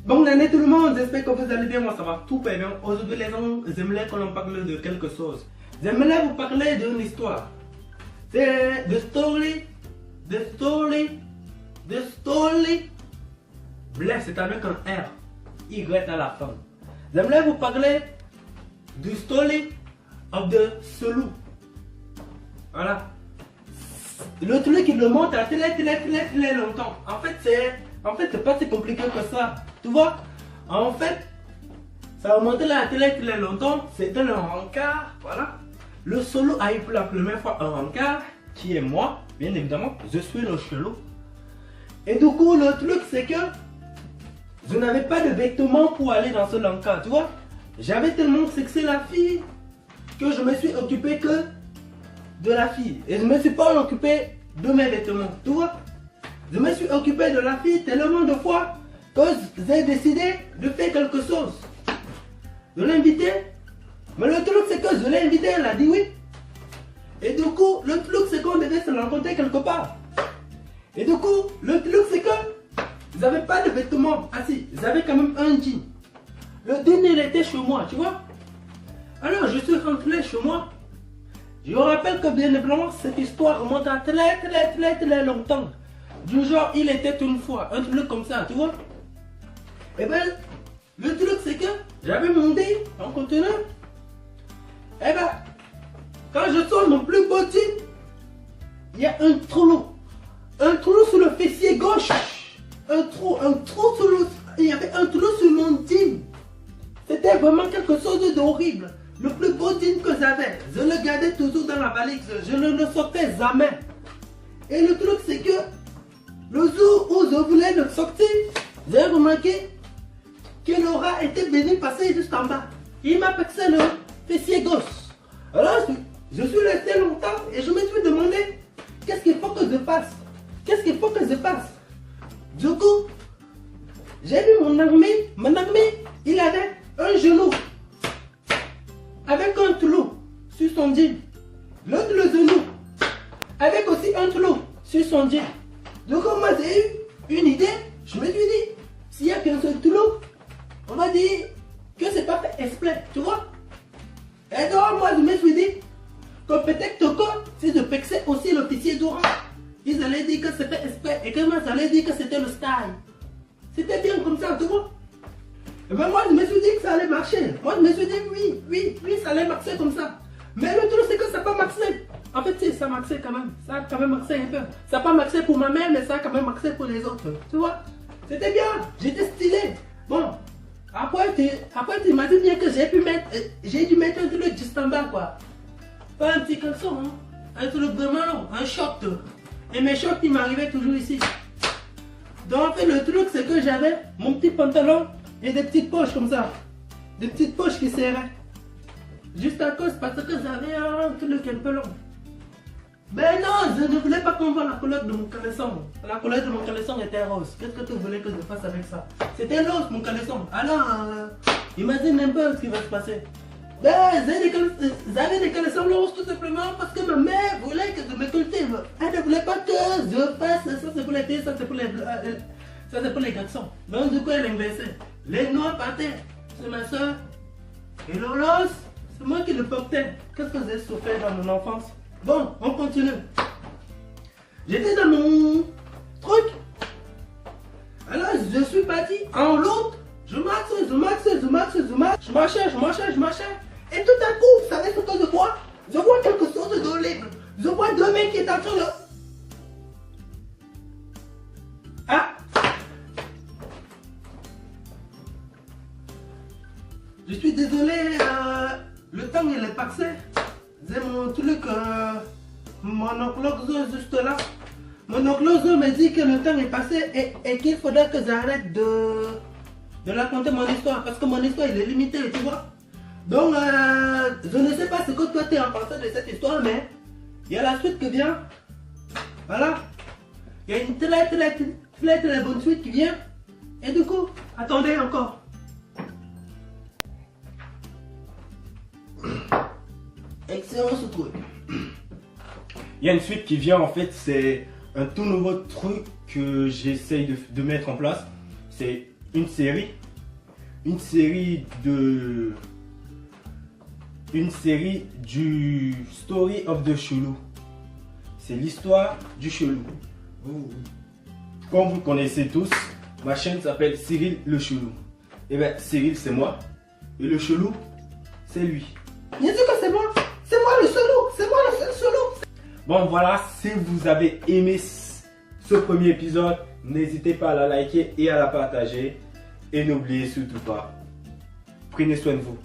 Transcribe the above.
Bonne année tout le monde, j'espère que vous allez bien, moi ça va tout bien. Aujourd'hui les gens, j'aimerais qu'on parle de quelque chose. J'aimerais vous parler d'une histoire. C'est the story. Bless, c'est avec un R, Y à la fin. J'aimerais vous parler du story of the Selou. Voilà. Le truc qui le monte à télé longtemps. En fait, c'est pas si compliqué que ça. Tu vois? En fait, ça a monté à la télé longtemps. C'était le rencard. Voilà. Le Selou a eu pour la première fois un rencard, qui est moi, bien évidemment. Je suis le chelou. Et du coup, le truc, c'est que je n'avais pas de vêtements pour aller dans ce rencard. Tu vois? J'avais tellement sexé la fille que je me suis occupé que de la fille. Et je ne me suis pas occupé de mes vêtements. Tu vois? Je me suis occupé de la fille tellement de fois que j'ai décidé de faire quelque chose. De l'inviter. Mais le truc c'est que je l'ai invité, elle a dit oui. Et du coup, le truc c'est qu'on devait se rencontrer quelque part. Et du coup, le truc c'est que j'avais pas de vêtements. Ah si, j'avais quand même un jean. Le jean il était chez moi, tu vois. Alors je suis rentré chez moi. Je vous rappelle que bien évidemment cette histoire remonte à très longtemps. Du genre il était une fois, un truc comme ça, tu vois. Et ben, le truc c'est que j'avais monté en conteneur. Et ben, quand je sors mon plus beau jean, il y a un trou. Un trou sur le fessier gauche. Un trou sur le... Il y avait un trou sur mon jean. C'était vraiment quelque chose d'horrible. Le plus beau jean que j'avais, je le gardais toujours dans la valise, je ne le sortais jamais. Et le truc c'est que le jour où je voulais le sortir, j'ai remarqué que Laura était venue passer juste en bas. Il m'a percé le fessier gauche. Alors je suis resté longtemps et je me suis demandé qu'est-ce qu'il faut que je fasse. Qu'est-ce qu'il faut que je fasse. Du coup, j'ai vu mon ami, il avait un genou avec un trou sur son jean. L'autre le genou avec aussi un trou sur son jean. Donc moi j'ai eu une idée. Je me suis dit, s'il n'y a qu'un seul trou, on va dire que c'est pas fait exprès, tu vois. Et donc moi je me suis dit que peut-être que si je pexais aussi l'officier d'Oran, ils allaient dire que c'était exprès et que moi j'allais dire que c'était le style. C'était bien comme ça, tu vois. Et ben moi je me suis dit que ça allait marcher. Moi je me suis dit oui, ça allait marcher comme ça. Mais le truc c'est que ça n'a pas marché. En fait si, ça marchait quand même. Ça a quand même marché un peu. Ça n'a pas marché pour ma mère mais ça a quand même marché pour les autres. Tu vois. C'était bien. J'étais stylé. Bon. Après tu imagines bien que j'ai dû mettre un truc juste en bas quoi. Pas un petit caleçon. Hein. Un truc vraiment long. Un short. Et mes shorts ils m'arrivaient toujours ici. Donc en fait le truc c'est que j'avais mon petit pantalon et des petites poches comme ça. Des petites poches qui serraient. Juste à cause parce que j'avais un truc un peu long. Mais non, je ne voulais pas qu'on voit la couleur de mon caleçon. La couleur de mon caleçon était rose. Qu'est-ce que tu voulais que je fasse avec ça? C'était rose mon caleçon. Alors, imagine un peu ce qui va se passer. Ben, j'avais des caleçons roses tout simplement parce que ma mère voulait que je me cultive. Elle ne voulait pas que je fasse ça, c'est pour les filles, ça c'est pour les garçons. Donc du coup elle inversait. Les noirs partaient, c'est ma soeur. Et le rose, c'est moi qui le portais. Qu'est-ce que j'ai souffert dans mon enfance? Bon, on continue. J'étais dans mon truc. Alors je suis parti en route. Je marchais. Et tout à coup, vous savez ce que je vois? Je vois quelque chose d'horrible. Je vois deux mecs qui sont en train de... Ah! Je suis désolé, le temps il est passé. J'ai mon truc, mon oncloso juste là. Mon oncloso me dit que le temps est passé et qu'il faudrait que j'arrête de raconter mon histoire. Parce que mon histoire il est limité, tu vois. Donc, je ne sais pas ce que toi tu en pensé de cette histoire, mais il y a la suite qui vient. Voilà. Il y a une très bonne suite qui vient. Et du coup, attendez encore. Excellent ce truc. Il y a une suite qui vient en fait, c'est un tout nouveau truc que j'essaye de mettre en place. C'est une série. Une série du Story of the Chelou. C'est l'histoire du chelou. Comme vous connaissez tous, ma chaîne s'appelle Cyril le Chelou. Et bien, Cyril, c'est moi. Et le chelou, c'est lui. Bien sûr que c'est moi. C'est moi le solo. C'est moi le seul solo. Bon, voilà. Si vous avez aimé ce premier épisode, n'hésitez pas à la liker et à la partager. Et n'oubliez surtout pas, prenez soin de vous.